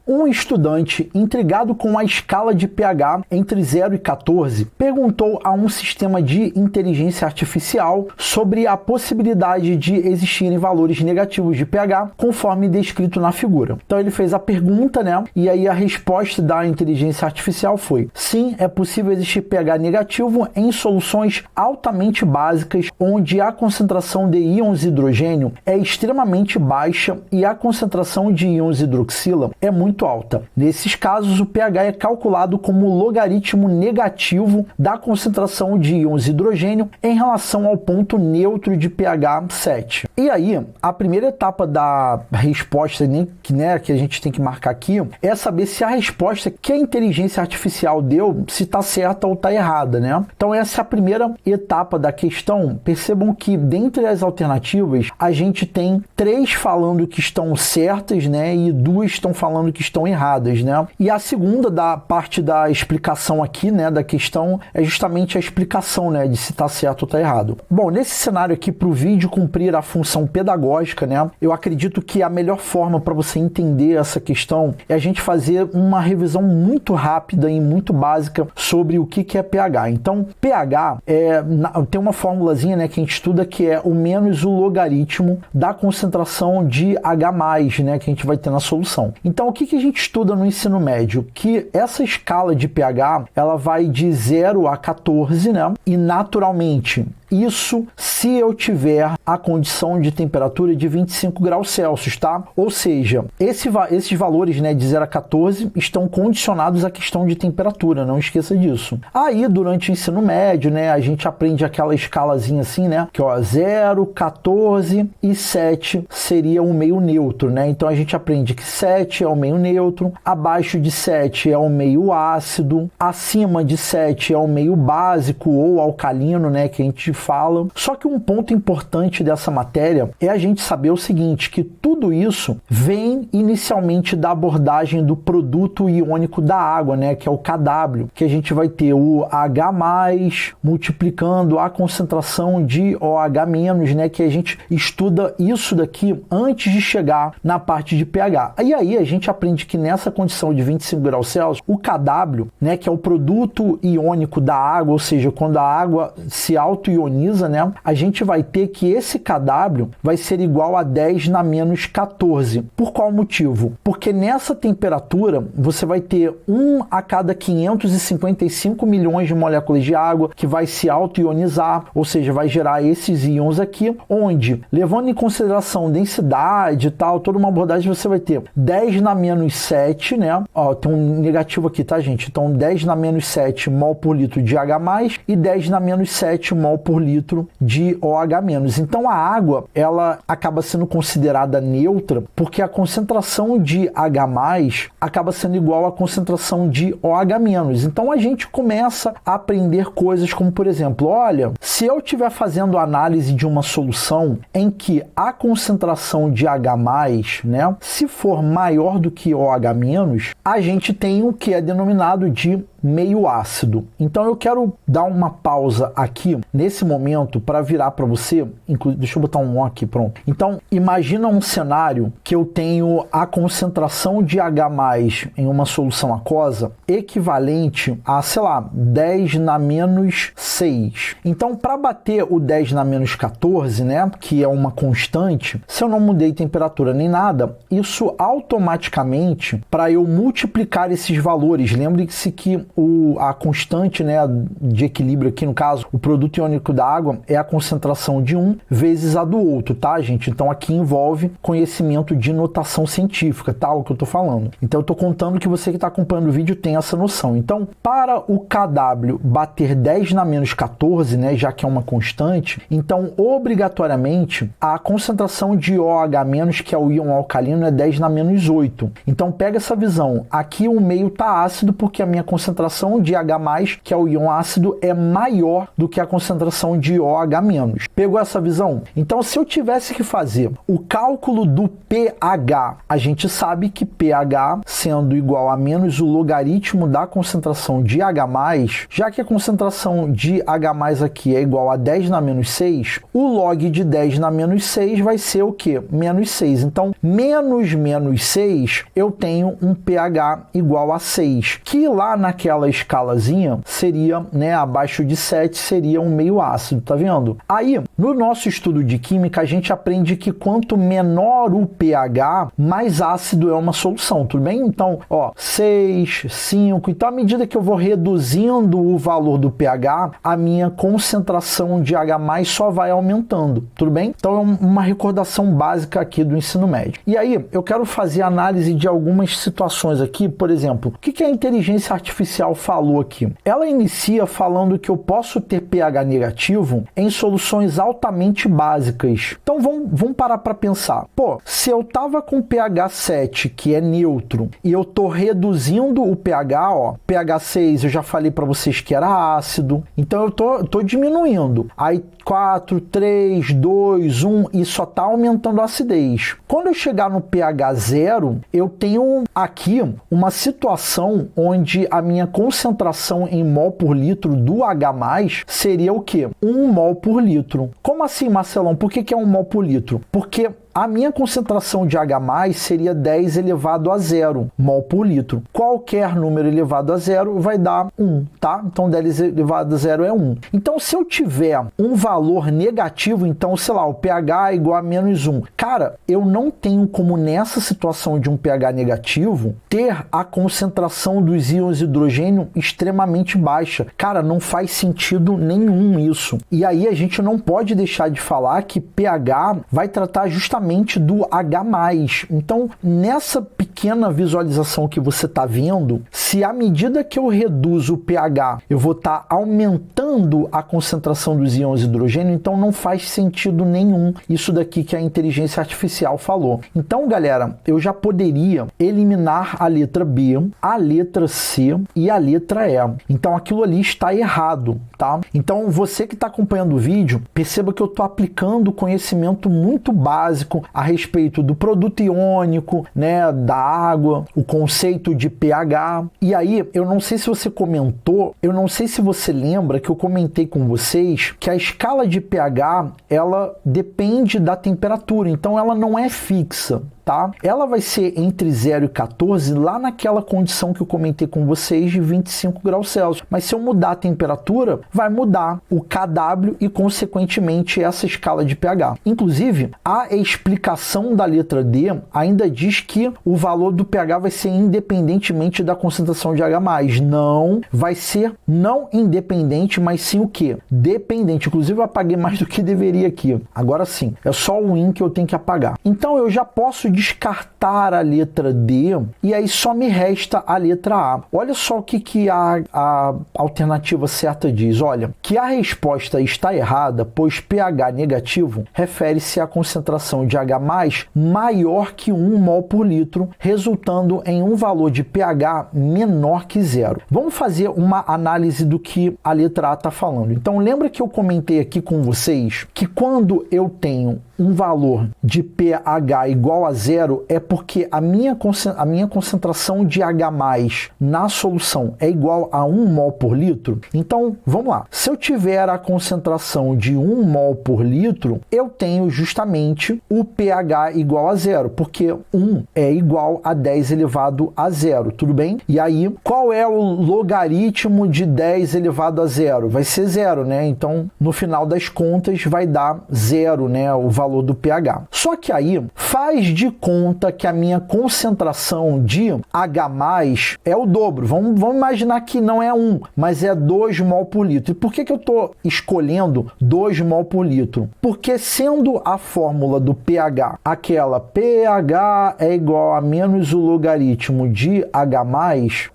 Um estudante intrigado com a escala de pH entre 0 e 14 perguntou a um sistema de inteligência artificial sobre a possibilidade de existirem valores negativos de pH conforme descrito na figura. Então ele fez a pergunta, né? E aí a resposta da inteligência artificial foi: sim, é possível existir pH negativo em soluções altamente básicas onde a concentração de íons hidrogênio é extremamente baixa e a concentração de íons hidroxila é muito alta. Nesses casos, o pH é calculado como logaritmo negativo da concentração de íons hidrogênio em relação ao ponto neutro de pH 7. E aí, a primeira etapa da resposta, que a gente tem que marcar aqui, é saber se a resposta que a inteligência artificial deu, se está certa ou está errada, né? Então essa é a primeira etapa da questão. Percebam que dentre as alternativas, a gente tem 3 falando que estão certas, né? E 2 estão falando que estão erradas, né? E a segunda da parte da explicação aqui, né, da questão, é justamente a explicação, né, de se está certo ou está errado. Bom, nesse cenário aqui, para o vídeo cumprir a função pedagógica, né, eu acredito que a melhor forma para você entender essa questão é a gente fazer uma revisão muito rápida e muito básica sobre o que é pH. Então, pH tem uma formulazinha, né, que a gente estuda, que é o menos o logaritmo da concentração de H+, né, que a gente vai ter na solução. Então, o que a gente estuda no ensino médio? Que essa escala de pH, ela vai de 0 a 14, né, e naturalmente isso se eu tiver a condição de temperatura de 25 graus Celsius, tá? Ou seja, esses valores, né, de 0 a 14 estão condicionados à questão de temperatura, não esqueça disso. Aí, durante o ensino médio, né, a gente aprende aquela escalazinha assim, né, que ó, 0, 14 e 7 seria o meio neutro, né? Então a gente aprende que 7 é o meio neutro, abaixo de 7 é o meio ácido, acima de 7 é o meio básico ou alcalino, né, que a gente fala. Só que um ponto importante dessa matéria é a gente saber o seguinte, que tudo isso vem inicialmente da abordagem do produto iônico da água, né, que é o KW, que a gente vai ter o H+ multiplicando a concentração de OH-, né, que a gente estuda isso daqui antes de chegar na parte de pH. E aí a gente aprende que nessa condição de 25 graus Celsius, o KW, né, que é o produto iônico da água, ou seja, quando a água se auto-ioniza, né, a gente vai ter que esse KW vai ser igual a 10 na menos 14. Por qual motivo? Porque nessa temperatura você vai ter 1 a cada 555 milhões de moléculas de água que vai se auto-ionizar, ou seja, vai gerar esses íons aqui, onde, levando em consideração densidade e tal, toda uma abordagem, você vai ter 10 na menos 7, né? Ó, tem um negativo aqui, tá, gente? Então, 10 na menos 7 mol por litro de H+, e 10 na menos 7 mol por litro de OH-. Então a água, ela acaba sendo considerada neutra porque a concentração de H+ acaba sendo igual à concentração de OH-. Então a gente começa a aprender coisas como, por exemplo, olha, se eu estiver fazendo análise de uma solução em que a concentração de H+, né, se for maior do que OH-, a gente tem o que é denominado de meio ácido. Então eu quero dar uma pausa aqui nesse momento para virar para você, deixa eu botar um aqui, pronto. Então imagina um cenário que eu tenho a concentração de H+ em uma solução aquosa equivalente a, sei lá, 10 na menos 6. Então para bater o 10 na menos 14, né, que é uma constante, se eu não mudei temperatura nem nada, isso automaticamente, para eu multiplicar esses valores, lembre-se que a constante, né, de equilíbrio aqui, no caso, o produto iônico da água é a concentração de um vezes a do outro, tá, gente? Então aqui envolve conhecimento de notação científica, tá? O que eu tô falando. Então eu tô contando que você que tá acompanhando o vídeo tem essa noção. Então, para o KW bater 10 na menos 14, né, já que é uma constante, então obrigatoriamente a concentração de OH-, que é o íon alcalino, é 10 na menos 8. Então pega essa visão. Aqui o meio tá ácido porque a minha concentração de H+, que é o íon ácido, é maior do que a concentração concentração de OH-. Pegou essa visão? Então, se eu tivesse que fazer o cálculo do pH, a gente sabe que pH sendo igual a menos o logaritmo da concentração de H+, já que a concentração de H+ aqui é igual a 10 na menos 6, o log de 10 na menos 6 vai ser o quê? Menos 6. Então, menos 6, eu tenho um pH igual a 6, que lá naquela escalazinha seria, né, abaixo de 7, seria um meio ácido, tá vendo? Aí, no nosso estudo de química, a gente aprende que quanto menor o pH, mais ácido é uma solução, tudo bem? Então, ó, 6, 5, então à medida que eu vou reduzindo o valor do pH, a minha concentração de H+ só vai aumentando, tudo bem? Então é uma recordação básica aqui do ensino médio. E aí, eu quero fazer análise de algumas situações aqui, por exemplo, o que a inteligência artificial falou aqui? Ela inicia falando que eu posso ter pH negativo em soluções altamente básicas. Então vamos parar para pensar. Pô, se eu tava com pH 7, que é neutro, e eu tô reduzindo o pH, ó, pH 6 eu já falei para vocês que era ácido, então eu tô diminuindo. Aí 4, 3, 2, 1 e só está aumentando a acidez. Quando eu chegar no pH 0, eu tenho aqui uma situação onde a minha concentração em mol por litro do H+ seria o quê? 1 mol por litro. Como assim, Marcelão? Por que é 1 mol por litro? Porque a minha concentração de H+ seria 10 elevado a 0 mol por litro. Qualquer número elevado a 0 vai dar 1, tá? Então 10 elevado a 0 é 1. Então se eu tiver um valor negativo, então sei lá, o pH é igual a menos 1. Cara, eu não tenho como nessa situação de um pH negativo ter a concentração dos íons hidrogênio extremamente baixa. Cara, não faz sentido nenhum isso. E aí a gente não pode deixar de falar que pH vai tratar justamente do H+. Então, nessa pequena visualização que você está vendo, se à medida que eu reduzo o pH, eu vou estar aumentando a concentração dos íons hidrogênio, então não faz sentido nenhum isso daqui que a inteligência artificial falou. Então, galera, eu já poderia eliminar a letra B, a letra C e a letra E. Então, aquilo ali está errado, tá? Então, você que está acompanhando o vídeo, perceba que eu estou aplicando conhecimento muito básico a respeito do produto iônico, né, da água, o conceito de pH. E aí, eu não sei se você comentou, eu não sei se você lembra que eu comentei com vocês que a escala de pH, ela depende da temperatura, então ela não é fixa. Tá? Ela vai ser entre 0 e 14 lá naquela condição que eu comentei com vocês de 25 graus Celsius. Mas se eu mudar a temperatura, vai mudar o kW e, consequentemente, essa escala de pH. Inclusive, a explicação da letra D ainda diz que o valor do pH vai ser independentemente da concentração de H+. Não, vai ser não independente, mas sim o quê? Dependente. Inclusive, eu apaguei mais do que deveria aqui. Agora sim, é só o IN que eu tenho que apagar. Então, eu já posso descartar a letra D e aí só me resta a letra A. Olha só o que a alternativa certa diz. Olha, que a resposta está errada, pois pH negativo refere-se à concentração de H+ maior que 1 mol por litro, resultando em um valor de pH menor que 0. Vamos fazer uma análise do que a letra A está falando. Então, lembra que eu comentei aqui com vocês que quando eu tenho um valor de pH igual a 0 é porque a minha concentração de H+ na solução é igual a 1 mol por litro. Então, vamos lá. Se eu tiver a concentração de 1 mol por litro, eu tenho justamente o pH igual a 0, porque 1 é igual a 10 elevado a 0, tudo bem? E aí, qual é o logaritmo de 10 elevado a 0? Vai ser 0, né? Então, no final das contas, vai dar 0, né? O valor do pH. Só que aí, faz de conta que a minha concentração de H+ é o dobro. Vamos imaginar que não é 1, mas é 2 mol por litro. E por que eu estou escolhendo 2 mol por litro? Porque sendo a fórmula do pH aquela pH é igual a menos o logaritmo de H+,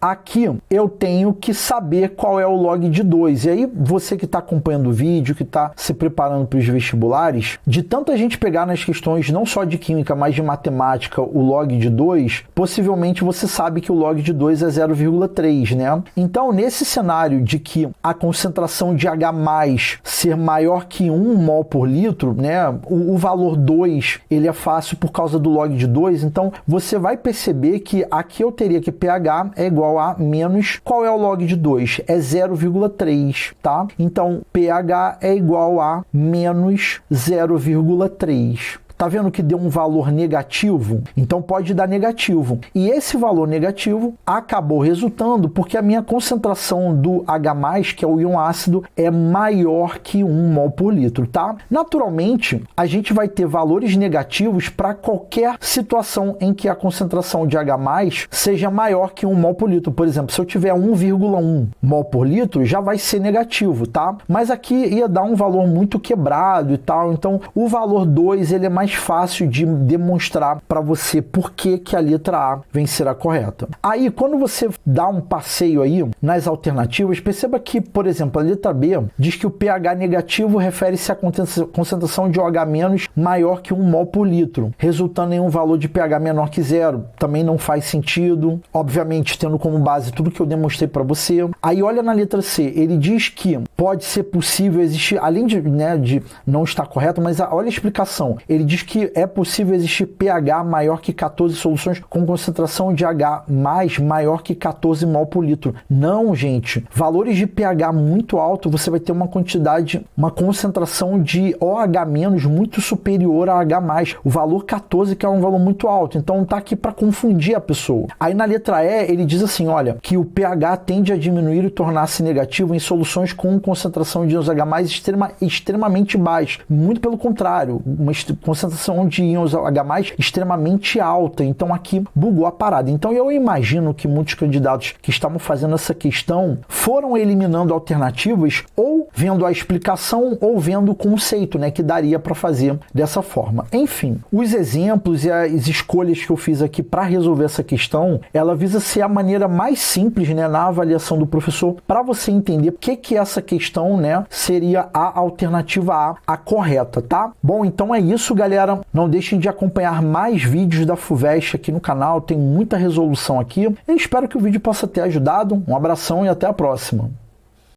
aqui eu tenho que saber qual é o log de 2. E aí, você que está acompanhando o vídeo, que está se preparando para os vestibulares, de tanta gente pegar nas questões não só de química, mas de matemática o log de 2, possivelmente você sabe que o log de 2 é 0,3, né? Então, nesse cenário de que a concentração de H+ ser maior que 1 mol por litro, né? O valor 2, ele é fácil por causa do log de 2, então você vai perceber que aqui eu teria que pH é igual a menos, qual é o log de 2? É 0,3, tá? Então, pH é igual a menos 0,3. Tá vendo que deu um valor negativo? Então pode dar negativo. E esse valor negativo acabou resultando porque a minha concentração do H+, que é o íon ácido, é maior que 1 mol por litro, tá? Naturalmente, a gente vai ter valores negativos para qualquer situação em que a concentração de H+ seja maior que 1 mol por litro. Por exemplo, se eu tiver 1,1 mol por litro, já vai ser negativo, tá? Mas aqui ia dar um valor muito quebrado e tal. Então, o valor 2, ele é mais fácil de demonstrar para você por que a letra A vem ser a correta. Aí, quando você dá um passeio aí nas alternativas, perceba que, por exemplo, a letra B diz que o pH negativo refere-se à concentração de OH- maior que 1 mol por litro, resultando em um valor de pH menor que 0. Também não faz sentido, obviamente, tendo como base tudo que eu demonstrei para você. Aí, olha na letra C, ele diz que pode ser possível existir, além de não estar correto, mas olha a explicação. Ele diz que é possível existir pH maior que 14 soluções com concentração de H+ maior que 14 mol por litro. Não, gente. Valores de pH muito alto, você vai ter uma concentração de OH- muito superior a H+. O valor 14 que é um valor muito alto. Então tá aqui para confundir a pessoa. Aí na letra E, ele diz assim, olha, que o pH tende a diminuir e tornar-se negativo em soluções com concentração de íons H+ extremamente baixa. Muito pelo contrário, uma concentração de íons H+ extremamente alta. Então aqui bugou a parada. Então eu imagino que muitos candidatos que estavam fazendo essa questão foram eliminando alternativas ou vendo a explicação ou vendo o conceito, né, que daria para fazer dessa forma. Enfim, os exemplos e as escolhas que eu fiz aqui para resolver essa questão, ela visa ser a maneira mais simples, né, na avaliação do professor para você entender o que essa questão, né, seria a alternativa A correta, tá? Bom, então é isso, galera. Não deixem de acompanhar mais vídeos da FUVEST aqui no canal, tem muita resolução aqui. Eu espero que o vídeo possa ter ajudado. Um abração e até a próxima.